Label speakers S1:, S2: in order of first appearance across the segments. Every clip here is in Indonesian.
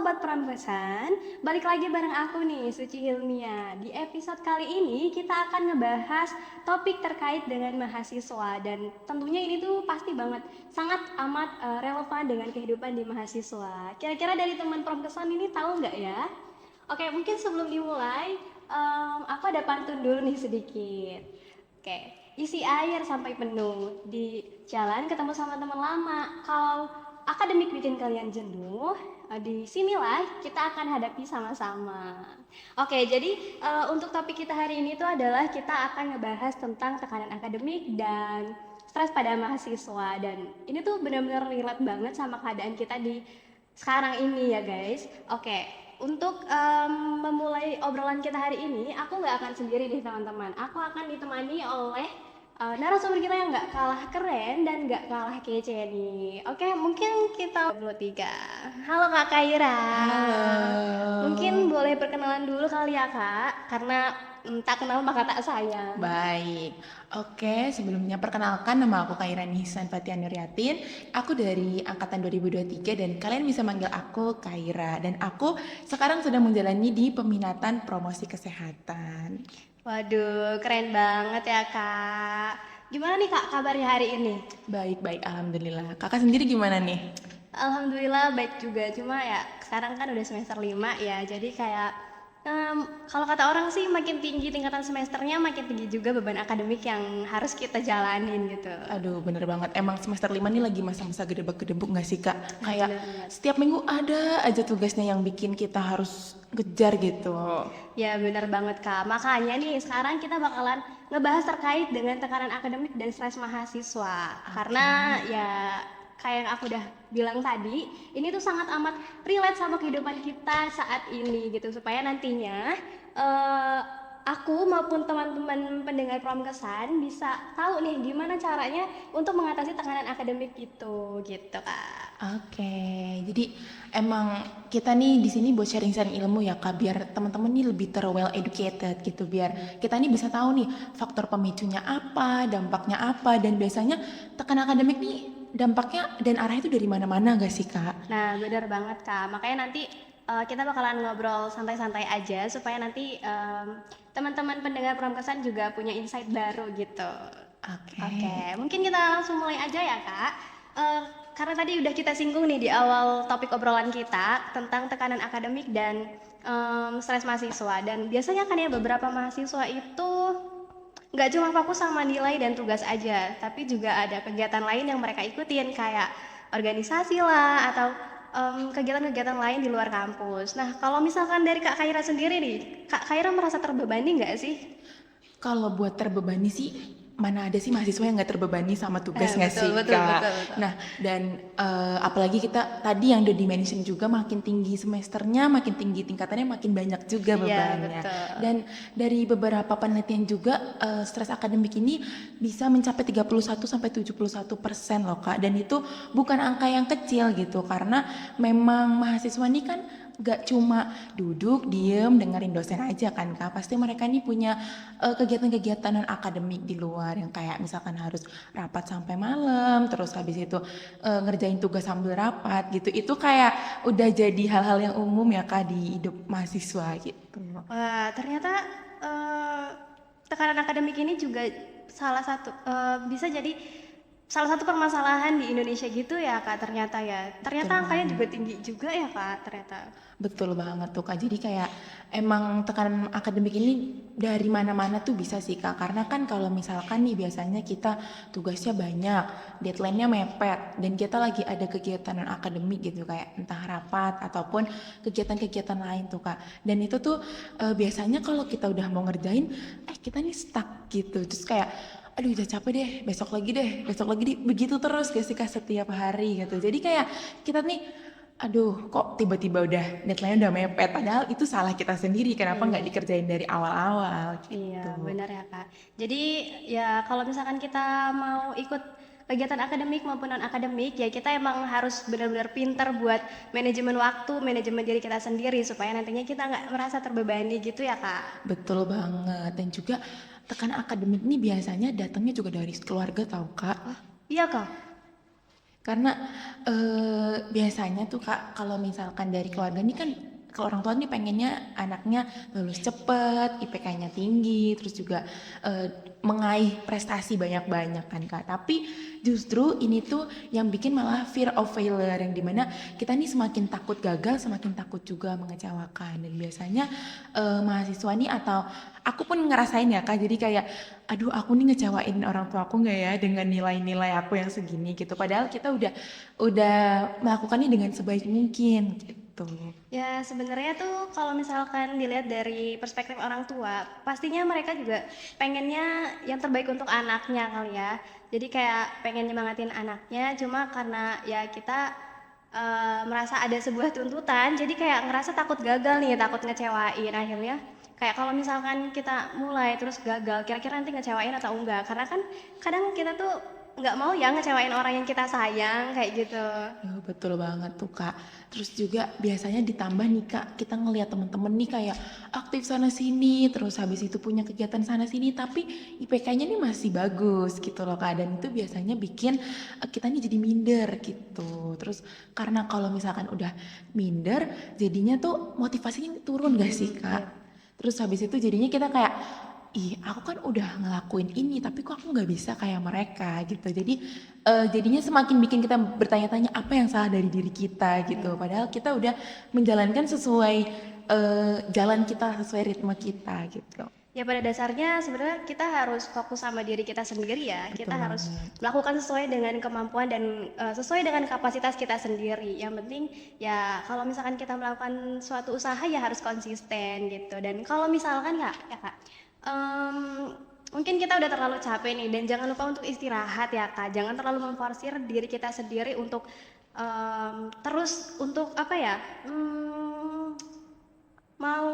S1: Sobat Prampesan, balik lagi bareng aku nih, Suci Hilmia. Di episode kali ini kita akan ngebahas topik terkait dengan mahasiswa. Dan tentunya ini tuh pasti banget, sangat amat relevan dengan kehidupan di mahasiswa. Kira-kira dari teman Prampesan ini tahu nggak ya? Oke, mungkin sebelum dimulai, aku ada pantun dulu nih sedikit. Oke, isi air sampai penuh. Di jalan ketemu sama teman lama. Kalau akademik bikin kalian jenuh, di sinilah kita akan hadapi sama-sama. Oke, jadi untuk topik kita hari ini tuh adalah kita akan ngebahas tentang tekanan akademik dan stres pada mahasiswa. Dan ini tuh benar-benar relate banget sama keadaan kita di sekarang ini ya guys. Oke, untuk memulai obrolan kita hari ini, aku nggak akan sendiri nih teman-teman. Aku akan ditemani oleh narasumber kita yang nggak kalah keren dan nggak kalah kece nih. Oke, mungkin kita dulu tiga. Halo Kak Kaira.
S2: Halo.
S1: Mungkin boleh perkenalan dulu kali ya Kak, karena tak kenal maka tak sayang.
S2: Baik. Oke, sebelumnya perkenalkan nama aku Kairan Hisan Fatian Nuryatin. Aku dari angkatan 2023 dan kalian bisa manggil aku Kaira. Dan aku sekarang sedang menjalani di peminatan promosi kesehatan.
S1: Waduh, keren banget ya Kak. Gimana nih Kak kabarnya hari ini?
S2: Baik-baik, alhamdulillah. Kakak sendiri gimana nih?
S1: Alhamdulillah baik juga, cuma ya sekarang kan udah semester 5 ya, jadi kayak kalau kata orang sih makin tinggi tingkatan semesternya makin tinggi juga beban akademik yang harus kita jalanin gitu.
S2: Aduh, bener banget. Emang semester 5 nih lagi masa-masa gedebak-gedebuk gak sih, Kak?
S1: Nah,
S2: Kayak
S1: bener banget.
S2: setiap minggu ada aja tugasnya yang bikin kita harus ngejar gitu.
S1: Ya bener banget Kak, makanya nih sekarang kita bakalan ngebahas terkait dengan tekanan akademik dan stres mahasiswa. Karena ya kayak yang aku udah bilang tadi, ini tuh sangat amat relate sama kehidupan kita saat ini gitu. Supaya nantinya eh, aku maupun teman-teman pendengar Pramkesan bisa tahu nih gimana caranya untuk mengatasi tekanan akademik itu gitu Kak.
S2: Oke, jadi emang kita nih di sini buat sharing-sharing ilmu ya Kak, biar teman-teman nih lebih well educated gitu, biar kita nih bisa tahu nih faktor pemicunya apa, dampaknya apa, dan biasanya tekanan akademik nih dampaknya dan arahnya itu dari mana-mana gak sih Kak?
S1: Nah, benar banget Kak. Makanya nanti kita bakalan ngobrol santai-santai aja supaya nanti teman-teman pendengar Pramkesan juga punya insight baru gitu.
S2: Oke.
S1: Oke, mungkin kita langsung mulai aja ya Kak. Karena tadi udah kita singgung nih di awal topik obrolan kita tentang tekanan akademik dan stres mahasiswa. Dan biasanya kan ya beberapa mahasiswa itu nggak cuma fokus sama nilai dan tugas aja, tapi juga ada kegiatan lain yang mereka ikutin kayak organisasi lah atau kegiatan-kegiatan lain di luar kampus. Nah, kalau misalkan dari Kak Kaira sendiri nih, Kak Kaira merasa terbebani nggak sih?
S2: Kalau buat terbebani sih, mana ada sih mahasiswa yang nggak terbebani sama tugas nggak
S1: Betul,
S2: sih
S1: betul,
S2: Kak?
S1: betul, betul.
S2: Nah, dan apalagi kita tadi yang udah dimention juga makin tinggi semesternya, makin tinggi tingkatannya, makin banyak juga
S1: Iya,
S2: bebannya.
S1: betul.
S2: Dan dari beberapa penelitian juga, stres akademik ini bisa mencapai 31-71% loh Kak. Dan itu bukan angka yang kecil gitu, karena memang mahasiswa ini kan gak cuma duduk, diem, dengerin dosen aja kan Kak. Pasti mereka nih punya kegiatan-kegiatan non akademik di luar yang kayak misalkan harus rapat sampai malam, terus habis itu ngerjain tugas sambil rapat gitu. Itu kayak udah jadi hal-hal yang umum ya Kak di hidup mahasiswa gitu.
S1: Wah, ternyata eh, tekanan akademik ini juga salah satu bisa jadi salah satu permasalahan di Indonesia gitu ya Kak ternyata ya. Ternyata
S2: Betul
S1: angkanya
S2: banget.
S1: juga tinggi juga ya Kak ternyata.
S2: Betul banget tuh Kak. Jadi kayak emang tekanan akademik ini dari mana-mana tuh bisa sih Kak. Karena kan kalau misalkan nih biasanya kita tugasnya banyak, deadline-nya mepet, dan kita lagi ada kegiatan non akademik gitu kayak entah rapat ataupun kegiatan-kegiatan lain tuh Kak. Dan itu tuh biasanya kalau kita udah mau ngerjain, kita nih stuck gitu. Terus kayak aduh udah capek deh, besok lagi deh, begitu terus gak sih Kak setiap hari gitu. Jadi kayak kita nih aduh kok tiba-tiba udah deadline udah mepet padahal itu salah kita sendiri kenapa nggak
S1: Iya.
S2: dikerjain dari awal-awal
S1: Iya,
S2: gitu.
S1: benar ya Kak. Jadi ya kalau misalkan kita mau ikut kegiatan akademik maupun non akademik ya kita emang harus benar-benar pinter buat manajemen waktu, manajemen diri kita sendiri supaya nantinya kita nggak merasa terbebani gitu ya Kak.
S2: Betul banget, dan juga tekanan akademik nih biasanya datangnya juga dari keluarga tau Kak.
S1: Iya Kak.
S2: Karena biasanya tuh Kak, kalau misalkan dari keluarga ini kan kalau orang tua nih pengennya anaknya lulus cepet, IPK-nya tinggi, terus juga eh, mengaih prestasi banyak-banyak kan Kak. Tapi justru ini tuh yang bikin malah fear of failure, yang dimana kita nih semakin takut gagal, semakin takut juga mengecewakan. Dan biasanya mahasiswa nih atau aku pun ngerasain ya Kak, jadi kayak aduh aku nih ngecewain orang tua aku nggak ya dengan nilai-nilai aku yang segini gitu. Padahal kita udah melakukannya dengan sebaik mungkin gitu.
S1: Ya, sebenarnya tuh kalau misalkan dilihat dari perspektif orang tua, pastinya mereka juga pengennya yang terbaik untuk anaknya kali ya. Jadi kayak pengen nyemangatin anaknya, cuma karena ya kita merasa ada sebuah tuntutan, jadi kayak ngerasa takut gagal nih, takut ngecewain akhirnya. Kayak kalau misalkan kita mulai terus gagal, kira-kira nanti ngecewain atau enggak? Karena kan kadang kita tuh nggak mau ya ngecewain orang yang kita sayang kayak gitu.
S2: Oh, betul banget tuh Kak. Terus juga biasanya ditambah nih Kak, kita ngelihat temen-temen nih kayak aktif sana sini, terus habis itu punya kegiatan sana sini, tapi IPK-nya nih masih bagus gitu loh Kak. Dan itu biasanya bikin kita nih jadi minder gitu. Terus karena kalau misalkan udah minder, jadinya tuh motivasinya turun gak sih Kak?
S1: Iya.
S2: Terus habis itu jadinya kita kayak ih aku kan udah ngelakuin ini tapi kok aku nggak bisa kayak mereka gitu. Jadi jadinya semakin bikin kita bertanya-tanya apa yang salah dari diri kita gitu. Padahal kita udah menjalankan sesuai jalan kita, sesuai ritme kita gitu.
S1: Ya pada dasarnya sebenarnya kita harus fokus sama diri kita sendiri ya. Kita
S2: Betul
S1: harus
S2: banget.
S1: melakukan sesuai dengan kemampuan dan sesuai dengan kapasitas kita sendiri. Yang penting ya kalau misalkan kita melakukan suatu usaha ya harus konsisten gitu. Dan kalau misalkan Kak, em, mungkin kita udah terlalu capek nih dan jangan lupa untuk istirahat ya Kak. Jangan terlalu memforsir diri kita sendiri untuk terus untuk apa ya? Mau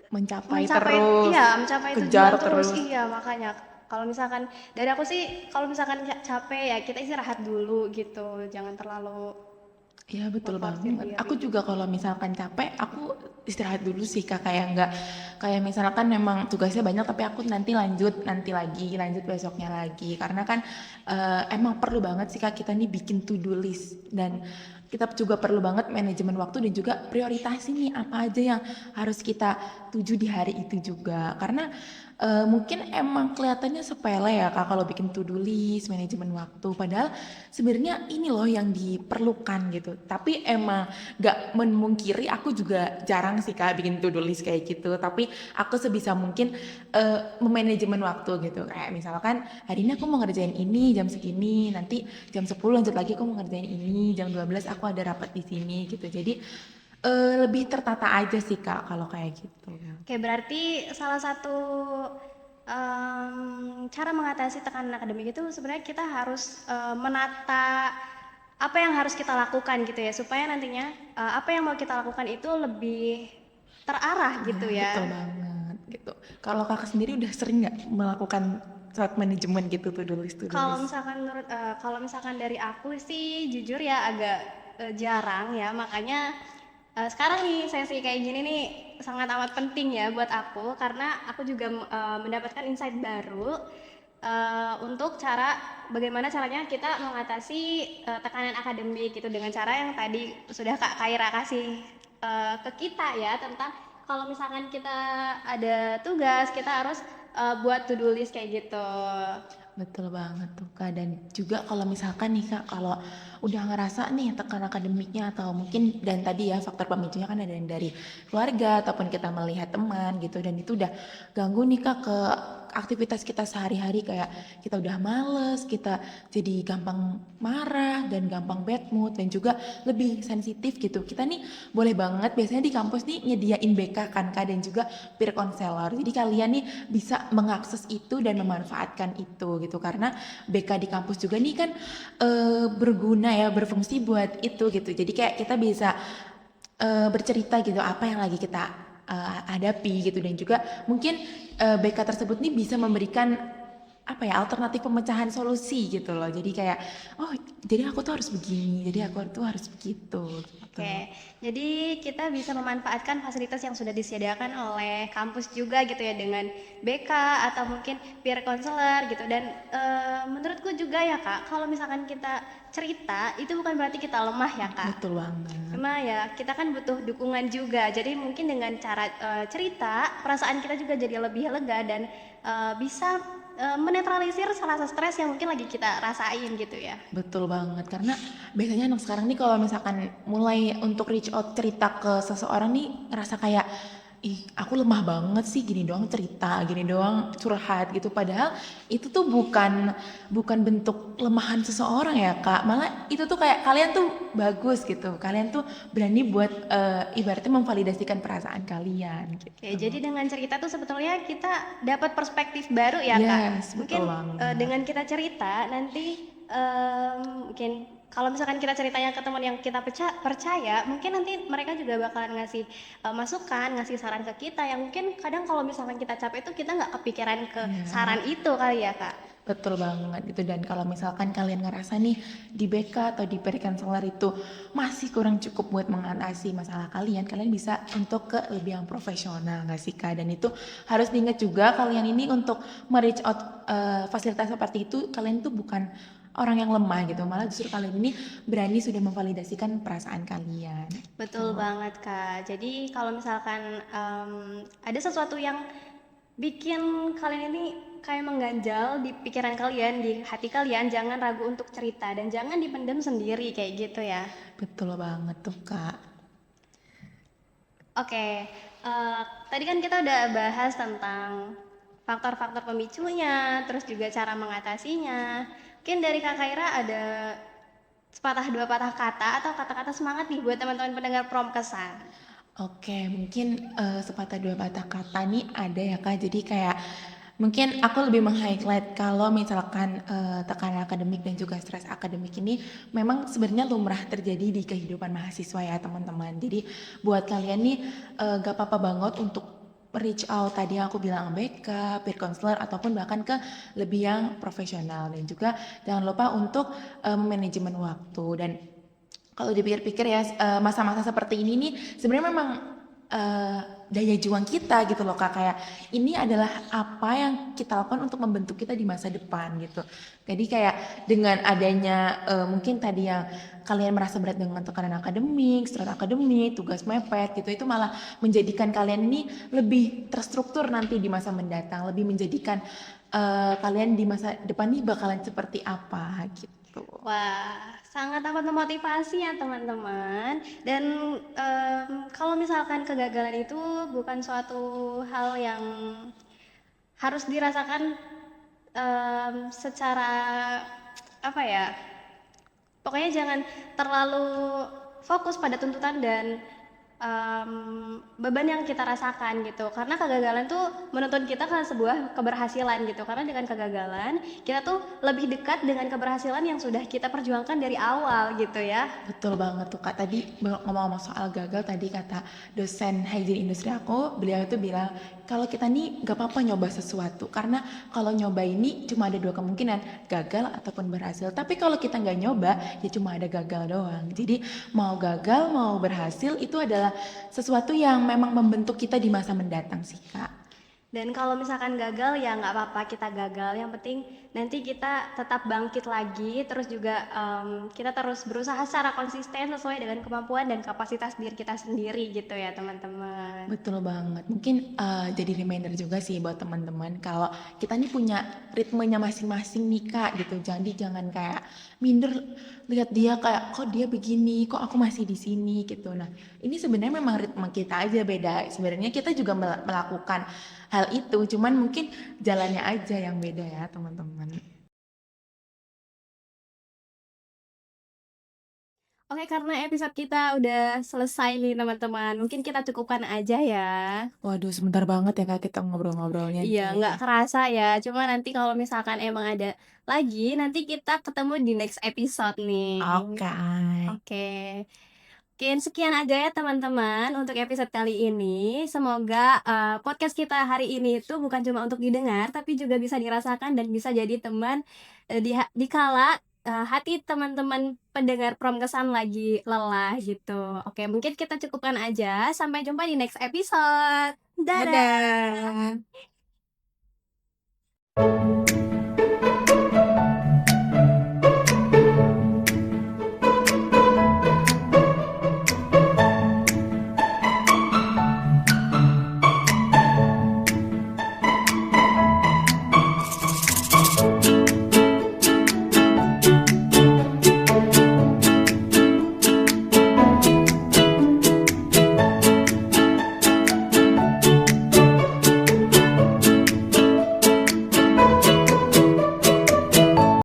S2: Mencapai
S1: mencapai
S2: terus,
S1: iya, mencapai
S2: kejar
S1: tujuan terus,
S2: terus.
S1: iya makanya. Kalau misalkan dari aku sih, kalau misalkan capek ya kita istirahat dulu gitu, jangan terlalu
S2: Iya betul
S1: memforsir
S2: banget.
S1: diri.
S2: Aku juga kalau misalkan capek, aku istirahat dulu sih Kak. Kayak nggak, kayak misalkan memang tugasnya banyak, tapi aku nanti lanjut, nanti lagi, lanjut besoknya lagi. Karena kan emang perlu banget sih Kak kita nih bikin to-do list. Dan kita juga perlu banget manajemen waktu dan juga prioritas nih apa aja yang harus kita tuju di hari itu juga. Karena mungkin emang kelihatannya sepele ya Kak kalau bikin to-do list, manajemen waktu. Padahal sebenarnya ini loh yang diperlukan gitu. Tapi emang gak memungkiri aku juga jarang sih Kak bikin to-do list kayak gitu. Tapi aku sebisa mungkin memanajemen waktu gitu. Kayak misalkan hari ini aku mau ngerjain ini jam segini, nanti jam 10 lanjut lagi aku mau ngerjain ini, jam 12 aku ada rapat di sini gitu. Jadi lebih tertata aja sih Kak kalau kayak gitu.
S1: Oke, berarti salah satu cara mengatasi tekanan akademik itu sebenarnya kita harus menata apa yang harus kita lakukan gitu ya, supaya nantinya apa yang mau kita lakukan itu lebih terarah
S2: Iya,
S1: gitu
S2: betul
S1: ya.
S2: banget gitu. Kalau kakak sendiri udah sering nggak melakukan saat manajemen gitu to do list to do
S1: Kalau
S2: list?
S1: misalkan kalau misalkan dari aku sih jujur ya agak jarang ya, makanya sekarang nih sesi kayak gini nih sangat amat penting ya buat aku karena aku juga mendapatkan insight baru untuk bagaimana caranya kita mengatasi tekanan akademik gitu dengan cara yang tadi sudah Kak Kaira kasih ke kita ya tentang kalau misalkan kita ada tugas kita harus buat to do list kayak gitu.
S2: Betul banget tuh Kak. Dan juga kalau misalkan nih Kak, kalau udah ngerasa nih tekan akademiknya atau mungkin dan tadi ya faktor pemicunya kan ada yang dari keluarga ataupun kita melihat teman gitu dan itu udah ganggu nih Kak ke aktivitas kita sehari-hari kayak kita udah males, kita jadi gampang marah dan gampang bad mood dan juga lebih sensitif gitu. Kita nih boleh banget biasanya di kampus nih nyediain BK kan Kak dan juga peer counselor. Jadi kalian nih bisa mengakses itu dan memanfaatkan itu gitu karena BK di kampus juga nih kan berguna ya, berfungsi buat itu gitu. Jadi kayak kita bisa bercerita gitu apa yang lagi kita hadapi gitu dan juga mungkin BK tersebut nih bisa memberikan apa ya alternatif pemecahan solusi gitu loh. Jadi kayak oh jadi aku tuh harus begini, jadi aku tuh harus begitu gitu.
S1: Oke, jadi kita bisa memanfaatkan fasilitas yang sudah disediakan oleh kampus juga gitu ya dengan BK atau mungkin peer counselor gitu dan menurutku juga ya Kak, kalau misalkan kita cerita itu bukan berarti kita lemah ya Kak.
S2: Betul banget.
S1: Cuma ya kita kan butuh dukungan juga. Jadi mungkin dengan cara cerita, perasaan kita juga jadi lebih lega dan bisa menetralisir rasa stres yang mungkin lagi kita rasain gitu ya.
S2: Betul banget, karena biasanya anak sekarang nih kalau misalkan mulai untuk reach out cerita ke seseorang nih ngerasa kayak, ih aku lemah banget sih gini doang cerita, gini doang curhat gitu. Padahal itu tuh bukan bentuk lemahan seseorang ya Kak, malah itu tuh kayak kalian tuh bagus gitu, kalian tuh berani buat ibaratnya memvalidasikan perasaan kalian
S1: Oke,
S2: gitu.
S1: jadi dengan cerita tuh sebetulnya kita dapat perspektif baru ya Kak.
S2: Yes,
S1: Mungkin
S2: betul banget.
S1: dengan kita cerita nanti mungkin kalau misalkan kita ceritanya ke teman yang kita percaya, mungkin nanti mereka juga bakalan ngasih masukan, ngasih saran ke kita yang mungkin kadang kalau misalkan kita capek itu kita nggak kepikiran ke
S2: Iya.
S1: saran itu kali ya Kak.
S2: Betul banget gitu, dan kalau misalkan kalian ngerasa nih di BK atau di Perikanselar itu masih kurang cukup buat mengatasi masalah kalian, kalian bisa untuk ke lebih yang profesional nggak sih Kak? Dan itu harus diingat juga kalian ini untuk me-reach out fasilitas seperti itu, kalian tuh bukan orang yang lemah gitu, malah justru kalian ini berani sudah memvalidasikan perasaan kalian.
S1: Betul
S2: Tuh.
S1: banget Kak. Jadi kalau misalkan ada sesuatu yang bikin kalian ini kayak mengganjal di pikiran kalian, di hati kalian, jangan ragu untuk cerita dan jangan dipendam sendiri kayak gitu ya.
S2: Betul banget tuh Kak.
S1: Oke, tadi kan kita udah bahas tentang faktor-faktor pemicunya, terus juga cara mengatasinya. Mungkin dari Kak Kaira ada sepatah dua patah kata atau kata-kata semangat nih buat teman-teman pendengar Prom Kesan.
S2: Oke, mungkin sepatah dua patah kata nih ada ya Kak. Jadi kayak mungkin aku lebih meng-highlight kalau misalkan tekanan akademik dan juga stres akademik ini memang sebenarnya lumrah terjadi di kehidupan mahasiswa ya teman-teman. Jadi buat kalian nih gak apa-apa banget untuk reach out tadi yang aku bilang BK, peer counselor ataupun bahkan ke lebih yang profesional, dan juga jangan lupa untuk manajemen waktu. Dan kalau dipikir-pikir ya masa-masa seperti ini nih sebenarnya memang eh, daya juang kita gitu loh Kak, kayak ini adalah apa yang kita lakukan untuk membentuk kita di masa depan gitu. Jadi kayak dengan adanya mungkin tadi yang kalian merasa berat dengan tekanan akademik, stres akademik, tugas mepet gitu, itu malah menjadikan kalian ini lebih terstruktur nanti di masa mendatang, lebih menjadikan kalian di masa depan nih bakalan seperti apa gitu.
S1: Wah, sangat amat memotivasi ya teman-teman. Dan kalau misalkan kegagalan itu bukan suatu hal yang harus dirasakan secara apa ya? Pokoknya jangan terlalu fokus pada tuntutan dan beban yang kita rasakan gitu. Karena kegagalan tuh menuntun kita ke sebuah keberhasilan gitu. Karena dengan kegagalan kita tuh lebih dekat dengan keberhasilan yang sudah kita perjuangkan dari awal gitu ya.
S2: Betul banget tuh Kak, tadi ngomong-ngomong soal gagal, tadi kata dosen hygiene industri aku, beliau itu bilang kalau kita nih gak apa-apa nyoba sesuatu, karena kalau nyoba ini cuma ada dua kemungkinan, gagal ataupun berhasil. Tapi kalau kita nggak nyoba ya cuma ada gagal doang. Jadi mau gagal mau berhasil itu adalah sesuatu yang memang membentuk kita di masa mendatang sih Kak.
S1: Dan kalau misalkan gagal ya nggak apa-apa kita gagal. Yang penting nanti kita tetap bangkit lagi. Terus juga kita terus berusaha secara konsisten sesuai dengan kemampuan dan kapasitas diri kita sendiri gitu ya teman-teman.
S2: Betul banget. Mungkin jadi reminder juga sih buat teman-teman kalau kita nih punya ritmenya masing-masing nih Kak gitu. Jadi jangan kayak minder lihat dia kayak kok dia begini, kok aku masih di sini gitu. Nah, ini sebenarnya memang ritme kita aja beda. Sebenarnya kita juga melakukan hal itu, cuman mungkin jalannya aja yang beda ya, teman-teman.
S1: Oke, karena episode kita udah selesai nih teman-teman. Mungkin kita cukupkan aja ya.
S2: Waduh, sebentar banget ya Kak kita ngobrol-ngobrolnya
S1: Iya, nggak
S2: nih.
S1: kerasa ya. Cuma nanti kalau misalkan emang ada lagi, nanti kita ketemu di next episode nih.
S2: Oke.
S1: Oke. Mungkin sekian aja ya teman-teman untuk episode kali ini. Semoga podcast kita hari ini itu bukan cuma untuk didengar, tapi juga bisa dirasakan dan bisa jadi teman di kala hati teman-teman pendengar Prom Kesan lagi lelah gitu. Oke, mungkin kita cukupkan aja. Sampai jumpa di next episode. Dadah.
S2: Dadah.